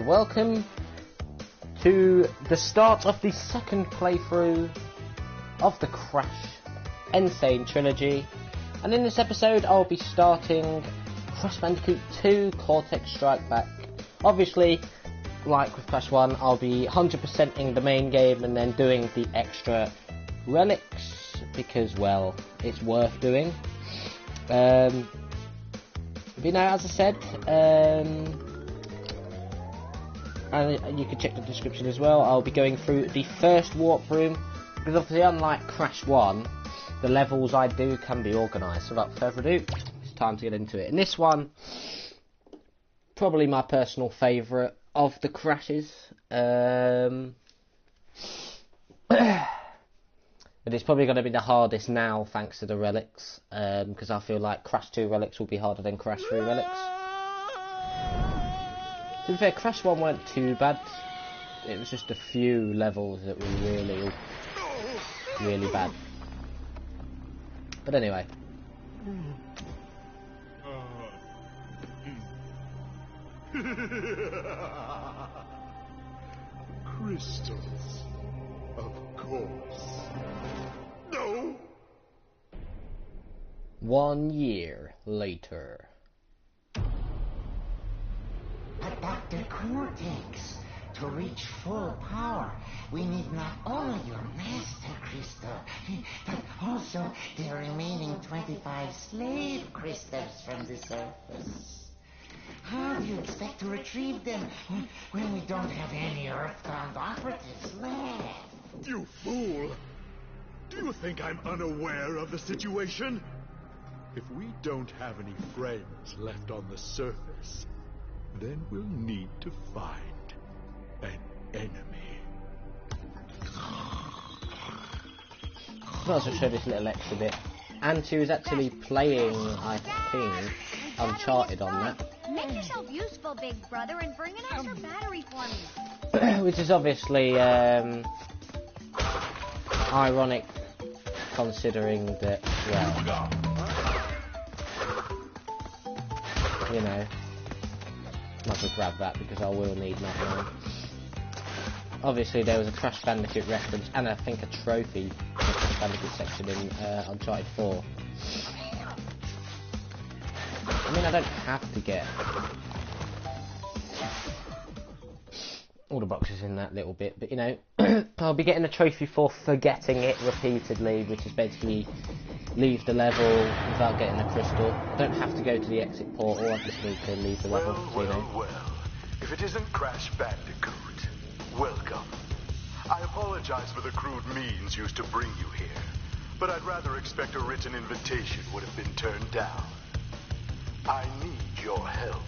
and welcome to the start of the second playthrough of the Crash N-Sane trilogy. And in this episode I'll be starting Crash Bandicoot 2 Cortex Strike Back. Obviously, like with Crash 1, I'll be 100%ing the main game and then doing the extra relics because, well, it's worth doing. But you know, as I said, and you can check the description as well, I'll be going through the first warp room, because obviously unlike Crash 1, the levels I do can be organised. So without further ado, it's time to get into it. And this one, probably my personal favourite of the Crashes. But it's probably going to be the hardest now, thanks to the relics, because I feel like Crash 2 relics will be harder than Crash 3 relics. To be fair, Crash 1 weren't too bad. It was just a few levels that were really bad. But anyway. Crystals, of course. No! 1 year later. But Dr. Cortex, to reach full power, we need not only your master crystal, but also the remaining 25 slave crystals from the surface. How do you expect to retrieve them when we don't have any Earthbound operatives left? You fool! Do you think I'm unaware of the situation? If we don't have any friends left on the surface, then we'll need to find an enemy. I'll also show this little extra bit. And she was actually playing, I think, Uncharted on that. Make yourself useful, big brother, and bring an extra battery for me. Which is obviously ironic, considering that, well, you know, might as well grab that because I will need that now. Obviously there was a Crash Bandicoot reference and I think a trophy in the Crash Bandicoot section in Uncharted 4. I mean, I don't have to get all the boxes in that little bit, but you know, I'll be getting a trophy for forgetting it repeatedly, which is basically leave the level without getting the crystal. I don't have to go to the exit portal, I just need to leave the level, Well, if it isn't Crash Bandicoot, welcome. I apologize for the crude means used to bring you here, but I'd rather expect a written invitation would have been turned down. I need your help.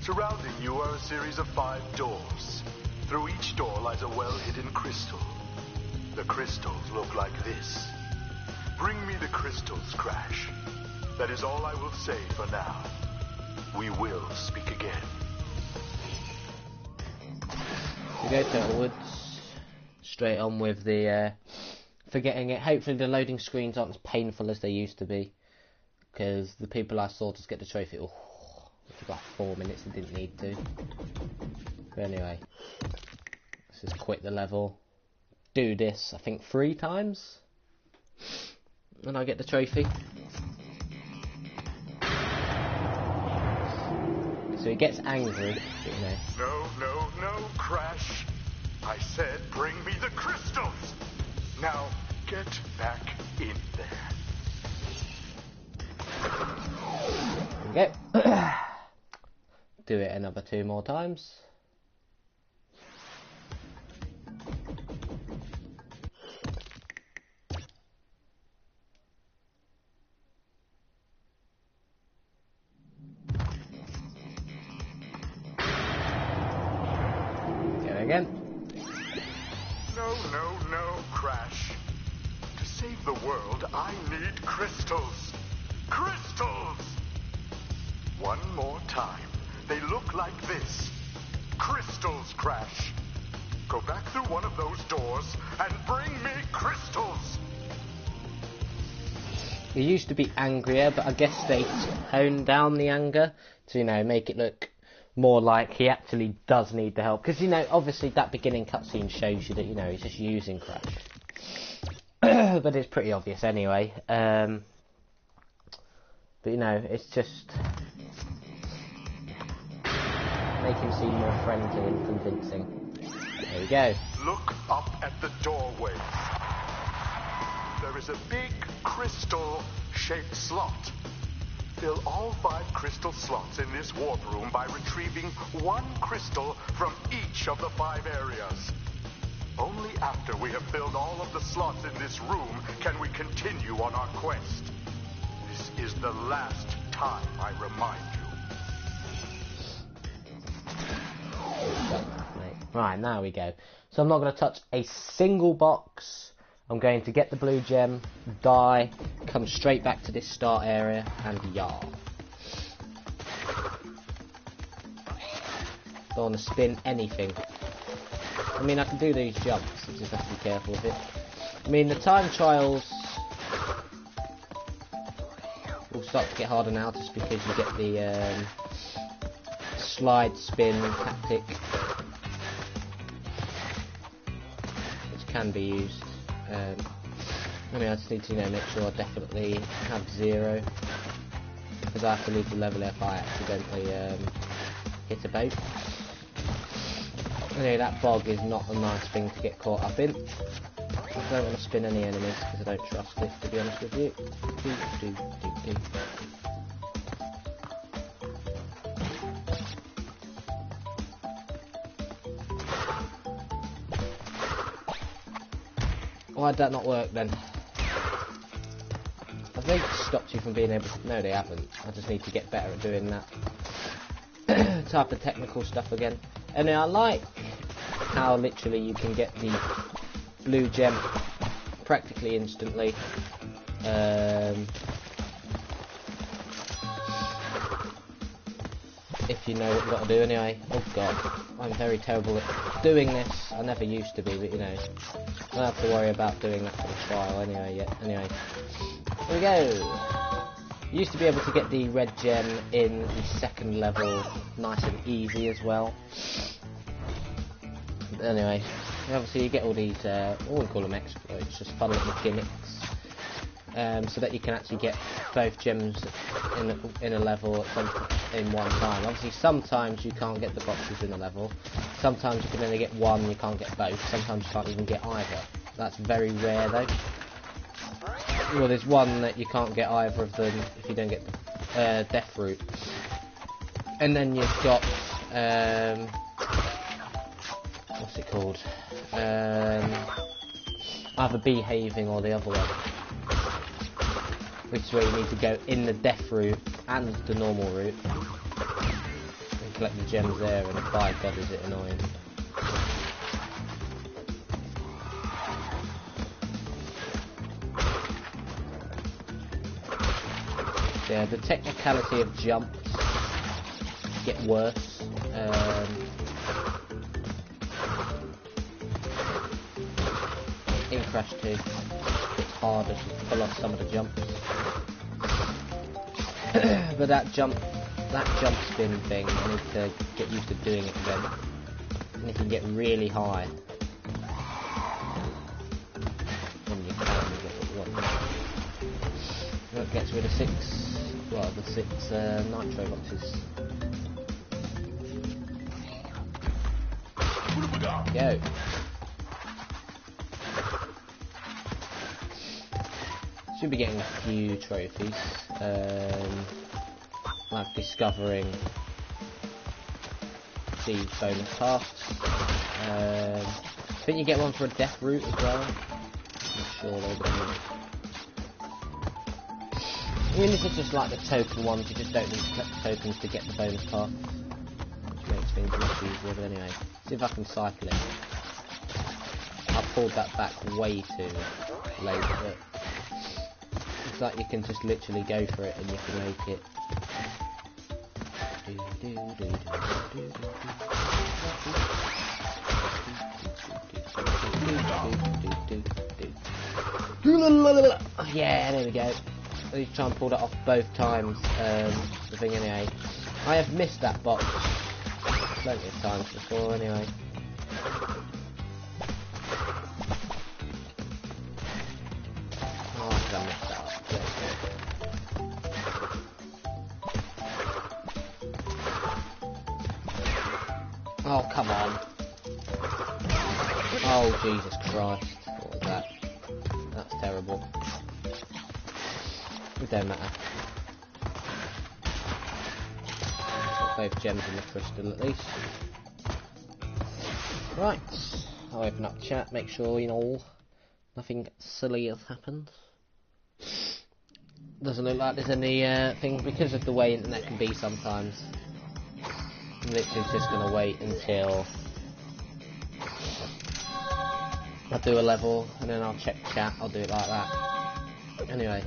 Surrounding you are a series of 5 doors. Through each door lies a well-hidden crystal. The crystals look like this. Bring me the crystals, Crash. That is all I will say for now. We will speak again. We go to the woods, straight on with the forgetting it. Hopefully the loading screens aren't as painful as they used to be, because the people I saw just get the trophy, it took like 4 minutes and didn't need to. But anyway, let's just quit the level, do this I think 3 times, and I get the trophy. So he gets angry, but, you know. No, Crash. I said bring me the crystals. Now get back in there. Okay. Do it another 2 more times. Again. No, Crash. To save the world, I need crystals. Crystals! One more time. They look like this. Crystals, Crash. Go back through one of those doors and bring me crystals. He used to be angrier, but I guess they toned down the anger to, you know, make it look more like he actually does need the help. Because, you know, obviously that beginning cutscene shows you that, you know, he's just using Crash. But it's pretty obvious anyway. But, you know, it's just... make him seem more friendly and convincing. There we go. Look up at the doorway. There is a big crystal-shaped slot. Fill all 5 crystal slots in this warp room by retrieving 1 crystal from each of the 5 areas. Only after we have filled all of the slots in this room can we continue on our quest. This is the last time I remind you. Right, now we go. So I'm not going to touch a single box. I'm going to get the blue gem, die, come straight back to this start area, and yar. Don't want to spin anything. I mean, I can do these jumps, I just have to be careful with it. I mean, the time trials will start to get harder now, just because you get the slide spin tactic, which can be used. I mean, I just need to, you know, make sure I definitely have 0, because I have to leave the level if I accidentally hit a boat. Anyway, that bog is not a nice thing to get caught up in. I don't want to spin any enemies because I don't trust it, to be honest with you. Why'd that not work then? Have they stopped you from being able to... No, they haven't. I just need to get better at doing that type of technical stuff again. And I like how literally you can get the blue gem practically instantly. If you know what you've got to do anyway. Oh god, I'm very terrible at doing this. I never used to be, but you know, I don't have to worry about doing that for the trial anyway yet. Anyway, here we go. You used to be able to get the red gem in the second level nice and easy as well. But anyway, obviously you get all these, we call them exploits, just fun little gimmicks. So that you can actually get both gems in a level in one time. Obviously, sometimes you can't get the boxes in a level. Sometimes you can only get one, you can't get both. Sometimes you can't even get either. That's very rare, though. Well, there's one that you can't get either of them if you don't get the death route. And then you've got what's it called? Either behaving or the other one. Which is where you need to go in the death route and the normal route and collect the gems there, and by god is it annoying. Yeah, the technicality of jumps get worse. In Crash 2, it's harder to pull off some of the jumps. But that jump spin thing, I need to get used to doing it again. And if you get really high, then you can get it once. That gets rid of the 6 nitro boxes. Go. Should be getting a few trophies, like discovering the bonus tasks. I think you get one for a death route as well. I'm not sure though. I mean, this is just like the token ones, you just don't need to collect the tokens to get the bonus tasks, which makes things much easier. But anyway, see if I can cycle it. I pulled that back way too late, but it's like you can just literally go for it and you can make it. Yeah, there we go. I need to try and pull that off both times. The thing anyway. I have missed that box plenty of times before anyway. Oh, did I mess that up? Oh, come on. Oh, Jesus Christ. What was that? That's terrible. It don't matter. Got both gems in the crystal at least. Right. I'll open up chat, make sure, you know, nothing silly has happened. Doesn't look like there's any thing because of the way internet can be sometimes. I'm literally just going to wait until I do a level and then I'll check chat. I'll do it like that. Anyway.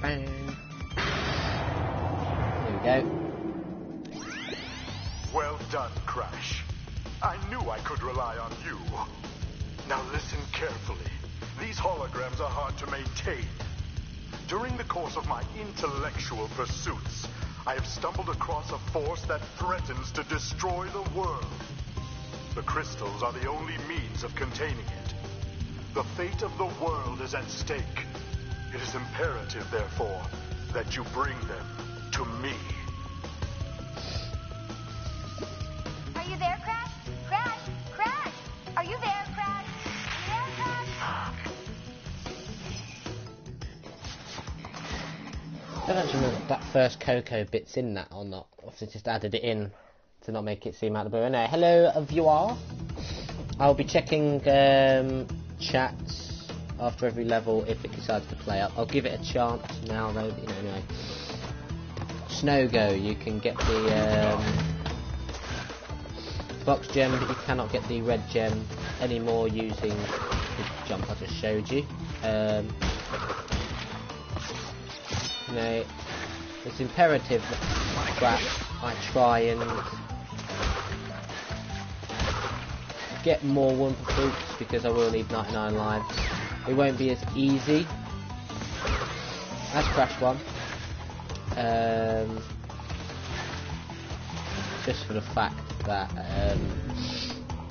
Bang. There we go. Well done, Crash. I knew I could rely on you. Now listen carefully. These holograms are hard to maintain. During the course of my intellectual pursuits, I have stumbled across a force that threatens to destroy the world. The crystals are the only means of containing it. The fate of the world is at stake. It is imperative, therefore, that you bring them to me. Are you there, Crash? Crash! Crash! Are you there, Crash? Are you there, Crash? I don't actually know if that first Cocoa bit's in that or not. Or if they just added it in to not make it seem out of the blue. Anyway, hello viewer. I'll be checking chats after every level if it decides to play up. I'll give it a chance now though, you know, anyway. Snow Go, you can get the box gem, but you cannot get the red gem anymore using the jump I just showed you. You know, it's imperative that I try and get more Wumpa Fruits because I will need 99 lives. It won't be as easy as Crash 1. Just for the fact that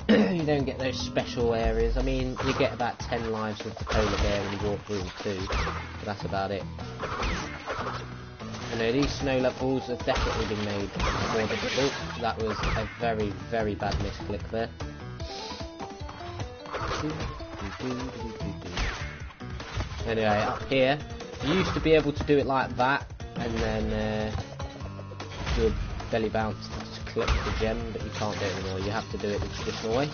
you don't get those special areas. I mean, you get about 10 lives with the polar bear when you walk through them too, but that's about it. You know, these snow levels have definitely been made more difficult. That was a very, very bad misclick there. Anyway, up here, you used to be able to do it like that, and then do a belly bounce to just click the gem, but you can't do it anymore. You have to do it the traditional way.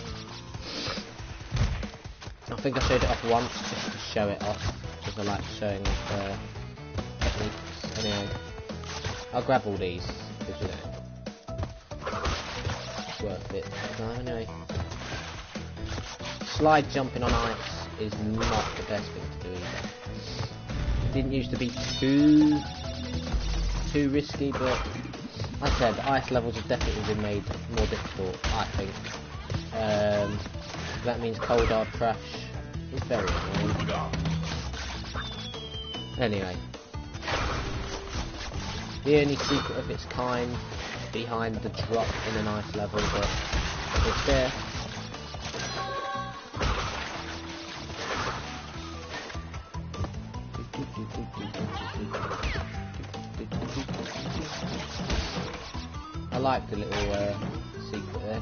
I think I showed it off once just to show it off, because I like showing off techniques. Anyway, I'll grab all these, because, you know, it's worth it. So, anyway, slide jumping on ice is not the best thing to do either. It didn't used to be too risky, but like I said, the ice levels have definitely been made more difficult, I think. That means cold hard Crash is very annoying. Anyway, the only secret of its kind behind the drop in an ice level, but it's there. I like the little secret there.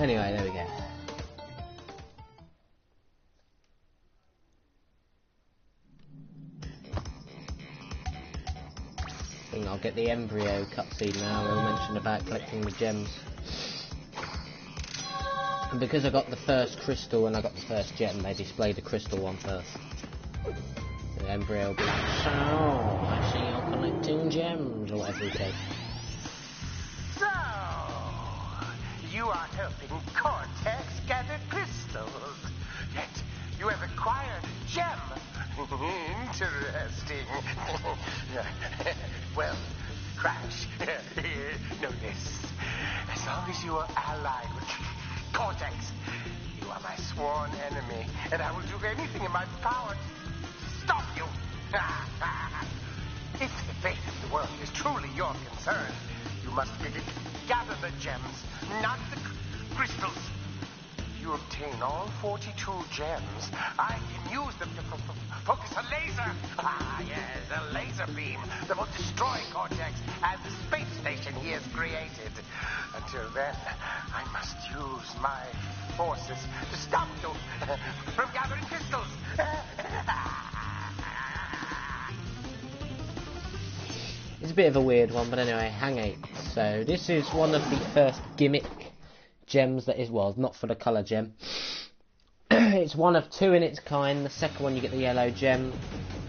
Anyway, there we go. I think I'll get the embryo cutscene now. We'll mention about collecting the gems. And because I got the first crystal and I got the first gem, they display the crystal one first. The embryo will be like, so, I see you're collecting gems, or whatever he says. So, you are helping Cortex gather crystals. Yet, you have acquired a gem Interesting. Well, Crash, know this. As long as you are allied with Cortex, you are my sworn enemy, and I will do anything in my power to stop you. If the fate of the world is truly your concern, you must gather the gems, not the crystals. You obtain all 42 gems. I can use them to focus a laser. Yes, a laser beam that will destroy Cortex and the space station he has created. Until then, I must use my forces to stop you from gathering crystals. It's a bit of a weird one, but anyway, hang 8. So this is one of the first gimmick gems that is, well, not for the colour gem. It's one of 2 in its kind. The second one you get the yellow gem.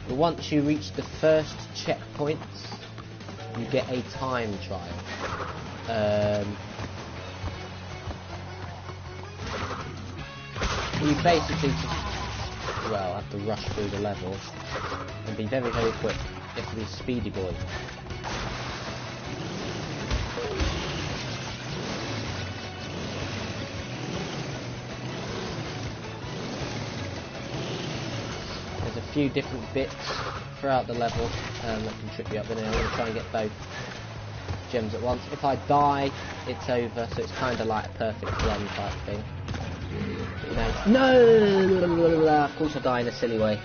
But once you reach the first checkpoint, you get a time trial. You basically just, well, have to rush through the level and be very, very quick. You have to be a speedy boy. There's a few different bits throughout the level that can trip you up, but anyway, I'm going to try and get both gems at once. If I die, it's over, so it's kind of like a perfect run type thing. You know, no! Of course I die in a silly way.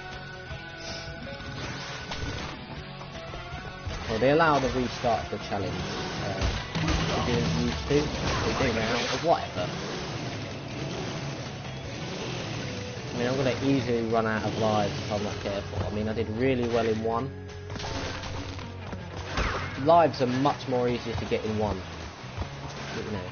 Well, they allow the restart of the challenge. They didn't used to. They do now, or whatever. I mean, I'm going to easily run out of lives if I'm not careful. I mean, I did really well in 1. Lives are much more easier to get in 1. But, you know.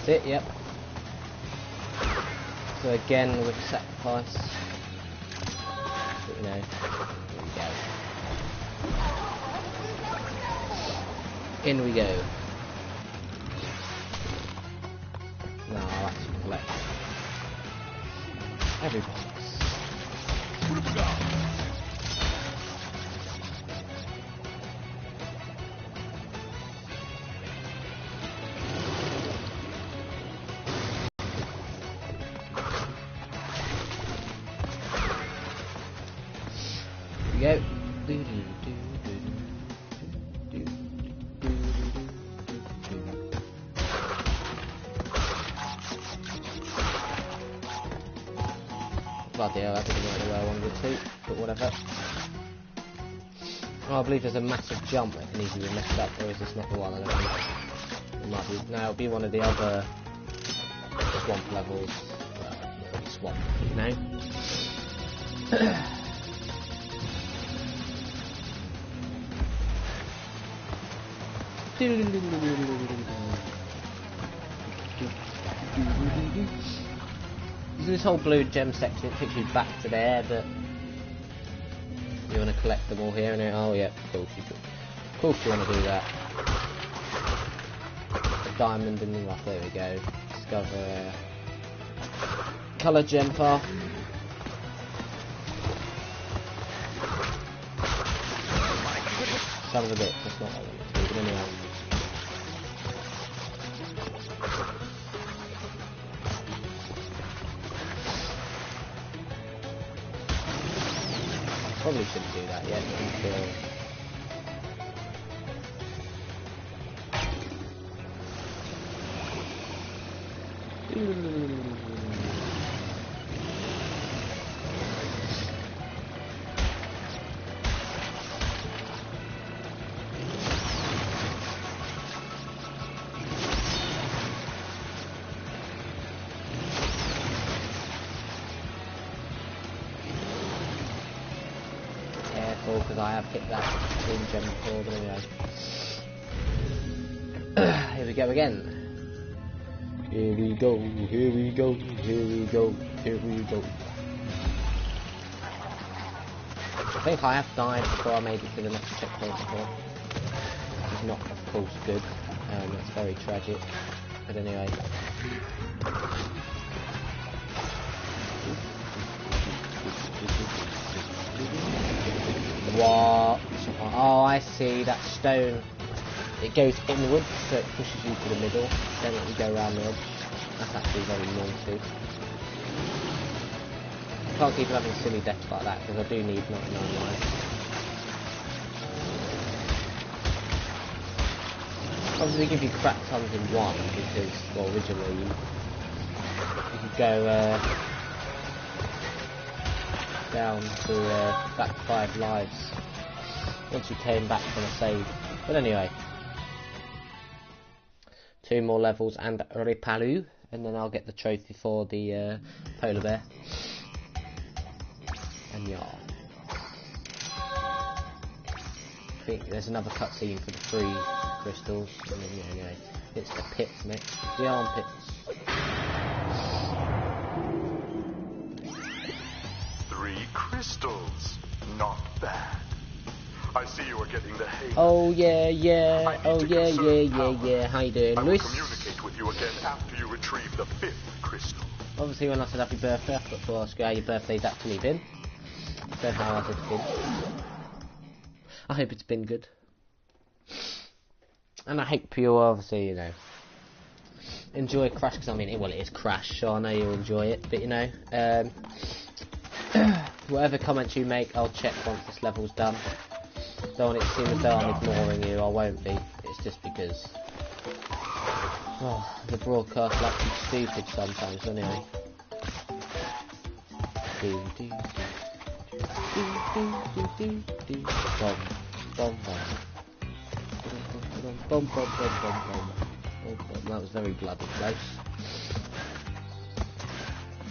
That's it, yep. So again with sacrifice. But, you know, here we go. In we go. Now I'll actually collect every box. Go. Bloody hell, I didn't know where I wanted to, but whatever. Oh, I believe there's a massive jump that can easily be messed up, or is this not the one? I don't know. It might be. No, it'll be one of the other swamp levels. Well, swamp, you know? This whole blue gem section, it takes you back to there, but you want to collect them all here and there. Oh yeah, of course you want to do that. A diamond in the rough, there we go. Discover colour gem path. Son of a bitch, that's not what I wanted to do, but anyway. Probably shouldn't do that yet until... because I have hit that green gem before, but anyway. Here we go again. Here we go, here we go, here we go, here we go. I think I have died before I made it to the next checkpoint before. Which is not, of course, good. That's very tragic. But anyway. What? Oh, I see. That stone. It goes inwards, so it pushes you to the middle. Then let you go around the edge. That's actually very naughty. I can't keep having silly deaths like that because I do need 99 lives. Obviously, they give you crap tons in one because, well, originally you could go down to back 5 lives once you came back from a save. But anyway, 2 more levels and Ripalu, and then I'll get the trophy for the polar bear. And yeah, I think there's another cutscene for the 3 crystals, and then yeah, anyway, it's the pits next, the armpits. 3 crystals, not bad. I see you are getting the hang. Oh yeah, yeah. Oh yeah, yeah. How you doing, I will Luis? communicate with you again after you retrieve the 5th crystal. Obviously, when I said happy birthday, I forgot to ask you how your birthday's actually been. So how has it been? I hope it's been good. And I hope you obviously, you know, enjoy Crash, because I mean, well, it is Crash, so I know you'll enjoy it. But you know, whatever comments you make, I'll check once this level's done. Don't want it to seem as though I'm ignoring you. I won't be. It's just because the broadcast like to be stupid sometimes. Anyway. That was very bloody close.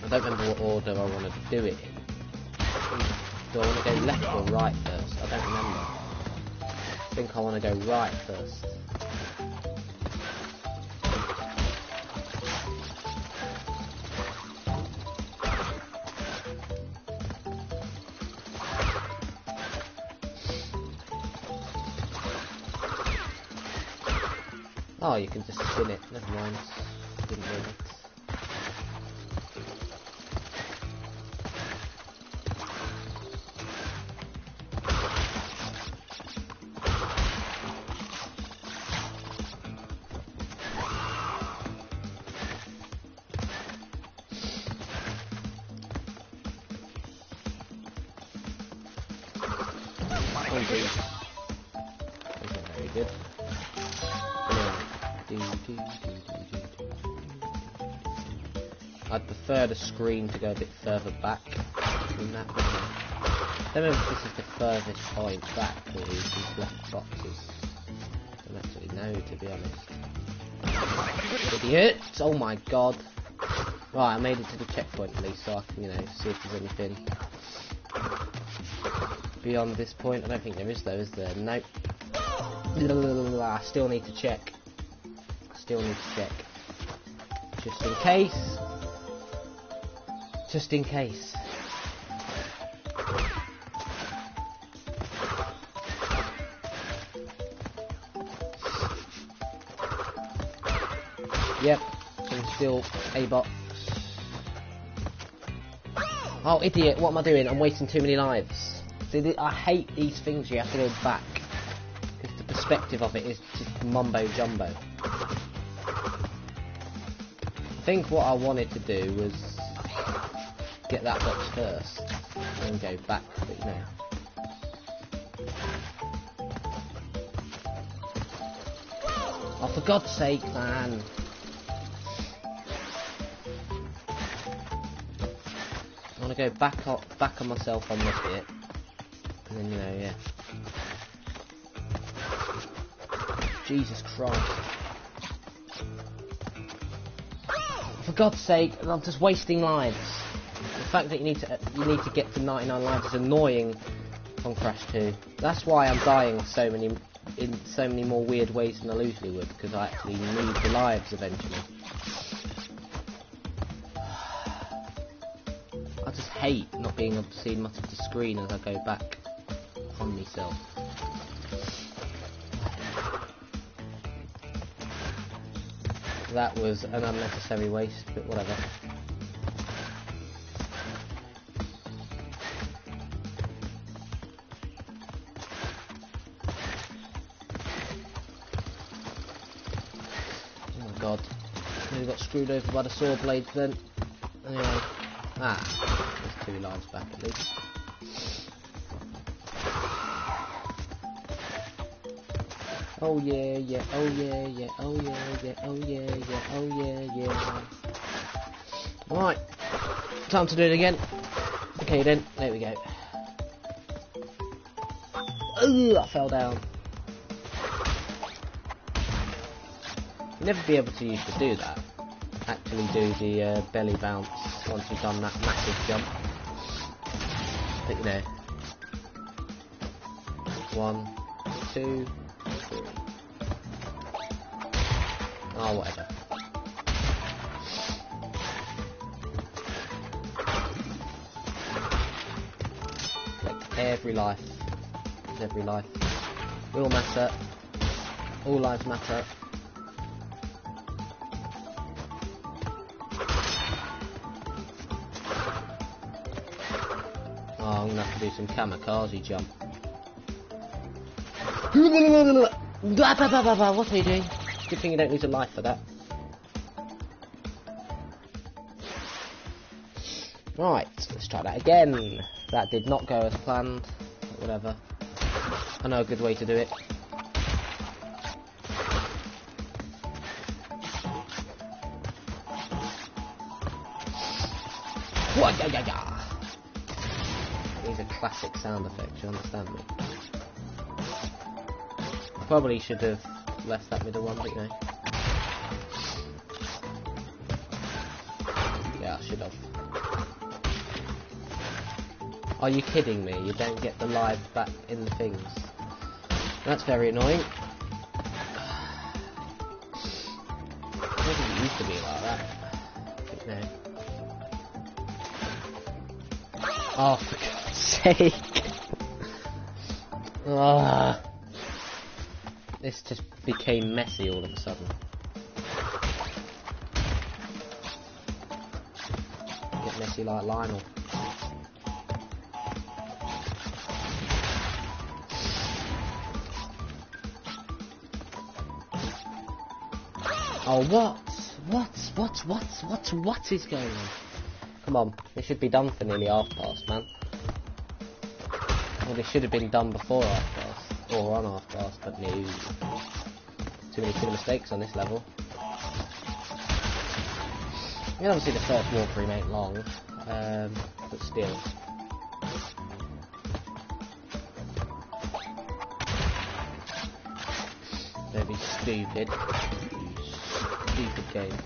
I don't remember what order I wanted to do it in. Do I want to go left or right first? I don't remember. I think I want to go right first. Oh, you can just spin it. Never mind. Didn't do it. Very good. I'd prefer the screen to go a bit further back than that. I don't know if this is the furthest point back or these left boxes. I don't actually know, to be honest. Idiot! Oh my god. Right, I made it to the checkpoint at least, so I can, you know, see if there's anything beyond this point. I don't think there is though, is there? Nope. I still need to check. Still need to check. Just in case. Just in case. Yep. So still a box. Oh, idiot, what am I doing? I'm wasting too many lives. See, I hate these things you have to go back. Because the perspective of it is just mumbo jumbo. I think what I wanted to do was get that box first and go back, but you know. Oh, for God's sake, man. I want to go back on myself on this bit, and then, you know, yeah. Jesus Christ. For God's sake, I'm just wasting lives. The fact that you need to get to 99 lives is annoying on Crash 2. That's why I'm dying in so many more weird ways than I usually would, because I actually need the lives eventually. just hate not being able to see much of the screen as I go back on myself. That was an unnecessary waste, but whatever. Oh my god. Nearly got screwed over by the saw blades then. Anyway. There's 2 lives back at least. Oh yeah, yeah, oh yeah, yeah, oh yeah, yeah, oh yeah, yeah, oh yeah, yeah. Right, time to do it again. Okay then, there we go. Ugh, I fell down. You'll never be able to used to do that. Actually do the belly bounce once you've done that massive jump. But you know. 1, 2, 3. Oh, whatever. Like every life. It's every life. We all matter. All lives matter. Oh, I'm gonna have to do some kamikaze jump. What are you doing? Good thing you don't lose a life for that. Right, let's try that again. That did not go as planned, but whatever. I know a good way to do it. These are classic sound effects, you understand me? I probably should have left that middle one, but you know. Yeah, I should have. Are you kidding me? You don't get the live back in the things. That's very annoying. Maybe it used to be like that. But no. Oh, for God's sake. This just became messy all of a sudden. Get messy like Lionel. Oh, what is going on? Come on, this should be done for nearly half past, man. Well, this should have been done before half past, or on half past, but no. Too many silly mistakes on this level. I mean, obviously the first walkthrough ain't long, but still. Don't be stupid. You stupid game.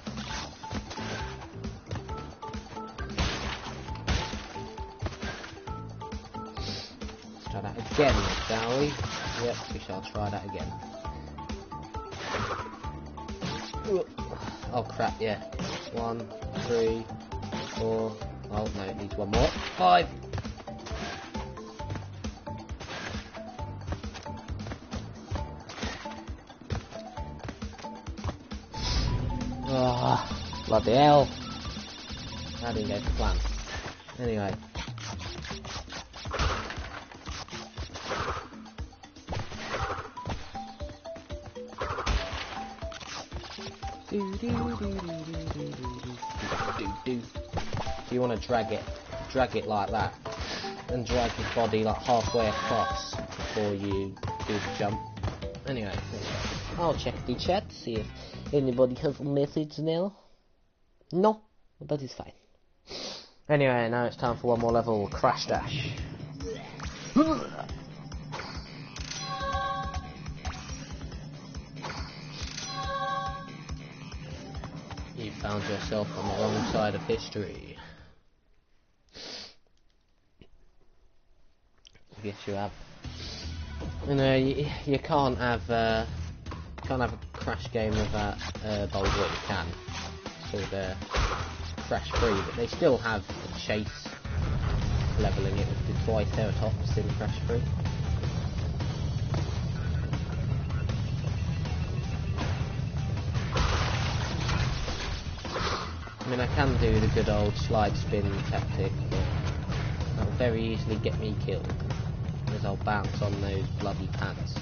Let's try that again, shall we? Yep, we shall try that again. Oh crap, yeah. 1, 3, 4. Oh no, it needs one more. 5. Oh, bloody hell. That didn't go to plan. Anyway. So you want to drag it like that, and drag your body like halfway across before you do the jump. Anyway, I'll check the chat to see if anybody has a message now. No, that is fine. Anyway, now it's time for one more level, Crash Dash. You found yourself on the wrong side of history. I guess you have. You know, you can't have a Crash game without Boulder. You can, so they're crash free, but they still have the chase levelling it with the Triceratops in Crash 3. I mean, I can do the good old slide spin tactic, but that'll very easily get me killed, as I'll bounce on those bloody pads.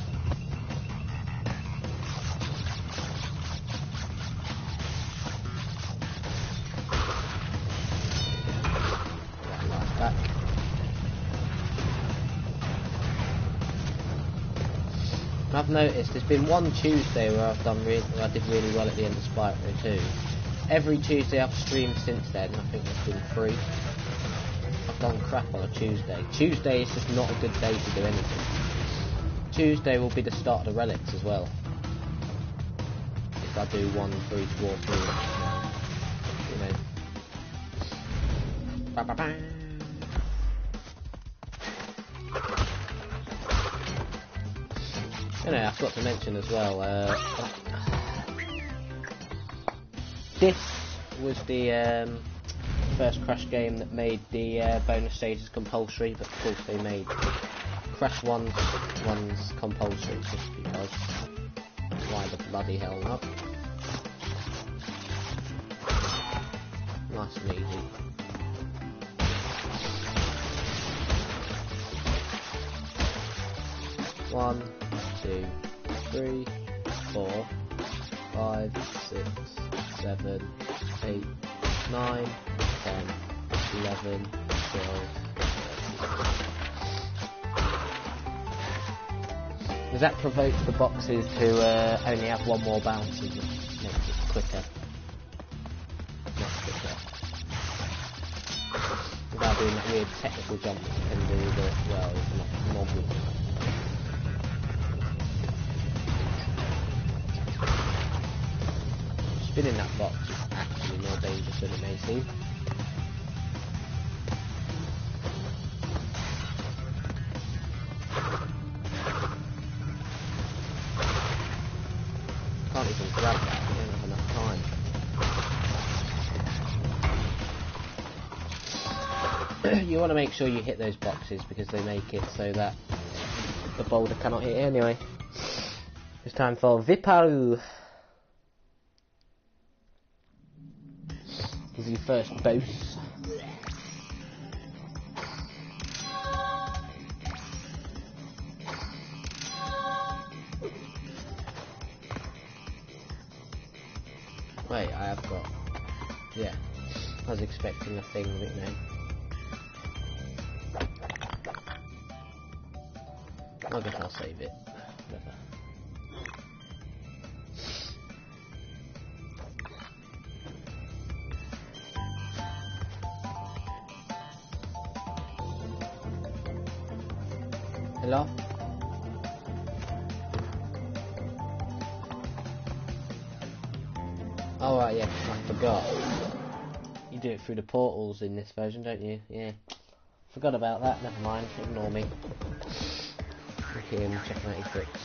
Back. I've noticed there's been one Tuesday where I did really well at the end of Spyro 2. Every Tuesday I've streamed since then, I think it's been free. I've done crap on a Tuesday. Tuesday is just not a good day to do anything. Tuesday will be the start of the relics as well. If I do one for each walkthrough, you know. Ba -ba -ba. You know, I forgot to mention as well, this was the first Crash game that made the bonus stages compulsory, but of course they made Crash ones compulsory, just because. Why the bloody hell not? Nice and easy. One, 2, 3, 4, 5, 6, 7, 8, 9, 10, 11, 12. Does that provoke the boxes to only have one more bounce and just makes it quicker? Not quicker. Without doing that weird technical jump that you can do that, well, it's not normal. Spinning that box is actually more dangerous than it may seem. Can't even grab that, you don't have enough time. You want to make sure you hit those boxes because they make it so that the boulder cannot hit it anyway. It's time for Viparu. This is your first boss. Wait, I have got... Yeah, I was expecting a thing, but no. I guess I'll save it. Whatever. Hello? Oh right, yeah, I forgot. You do it through the portals in this version, don't you? Yeah. Forgot about that, never mind, ignore me. Look at him checking out his books.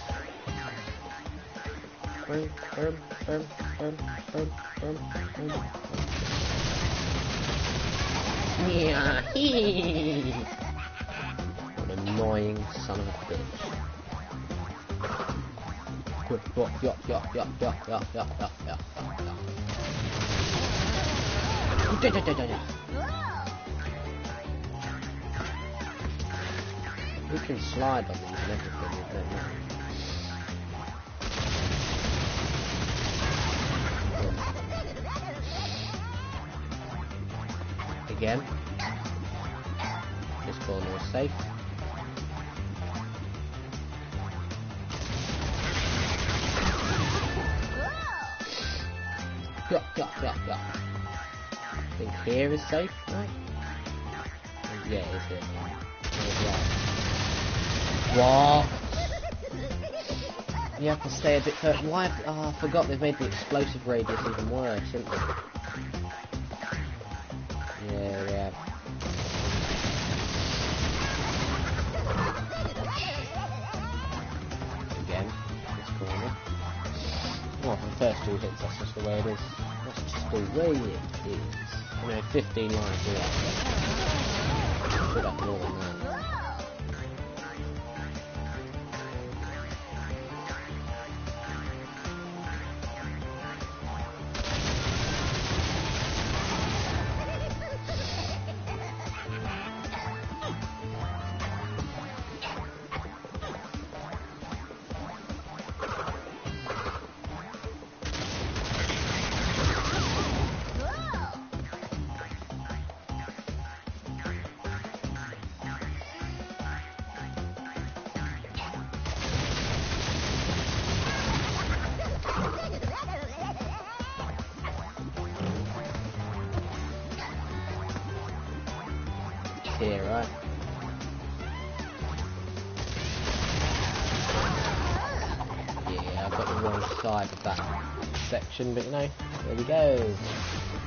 Yeah. What an annoying son of a bitch. We can slide on these and everything, we don't know. Again. This corner is safe. I think here is safe, right? Yeah, it is here. What? You have to stay a bit further. Why? Oh, I forgot they've made the explosive radius even worse, haven't they? Yeah, they have. Again, this corner. Well, for the first two hits, that's just the way it is. That's just the way it is. You know, 15 lives, yeah. should have more than that. Here, right? Yeah, I've got the wrong side of that section, but you know, there we go.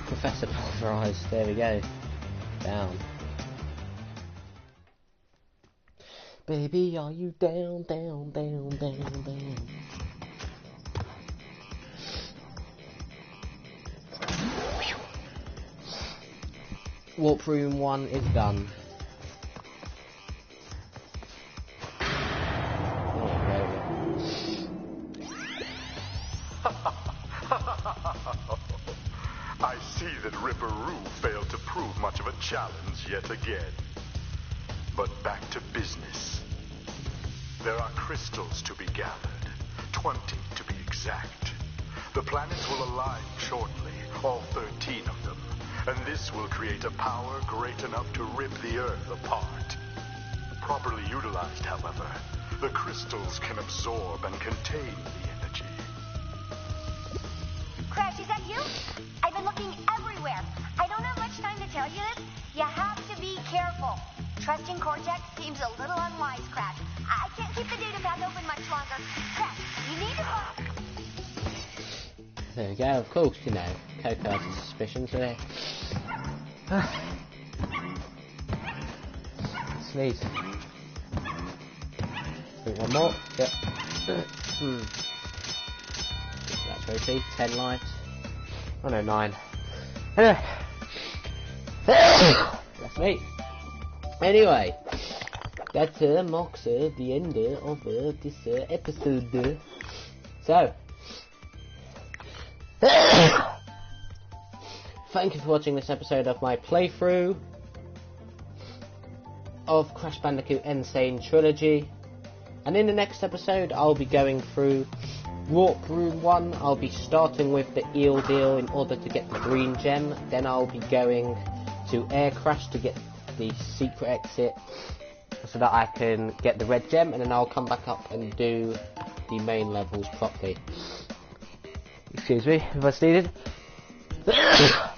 Professor Pulverized, there we go. Down. Baby, are you down, down, down, down, down? Warp room 1 is done. I see that Ripperoo failed to prove much of a challenge yet again. But back to business. There are crystals to be gathered, 20 to be exact. The planets will align shortly, all 13 of them, and this will create a power great enough to rip the Earth apart. Properly utilized, however, the crystals can absorb and contain the energy. Crash, is that you? I've been looking everywhere. I don't have much time to tell you this. You have to be careful. Trusting Cortex seems a little unwise, Crash. I can't keep the data path open much longer. Crash, you need to There we go, of course, you know, Coco has a suspicion, so there. Sneeze. Think one more, yep. That's very 10 lives. Oh no, 9. Anyway. That's me. Anyway, that marks the end of this episode. So, thank you for watching this episode of my playthrough of Crash Bandicoot N-Sane Trilogy. And in the next episode, I'll be going through Warp Room 1. I'll be starting with the eel deal in order to get the green gem. Then I'll be going to Air Crash to get the secret exit so that I can get the red gem, and then I'll come back up and do the main levels properly. Excuse me if I sneezed. I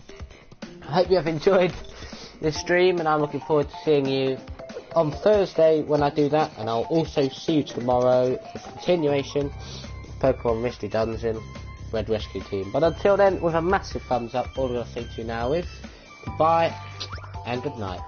hope you have enjoyed this stream, and I'm looking forward to seeing you on Thursday when I do that, and I'll also see you tomorrow for the continuation of Pokemon Mystery Dungeon Red Rescue Team. But until then, with a massive thumbs up, all I'm going to say to you now is goodbye and good night.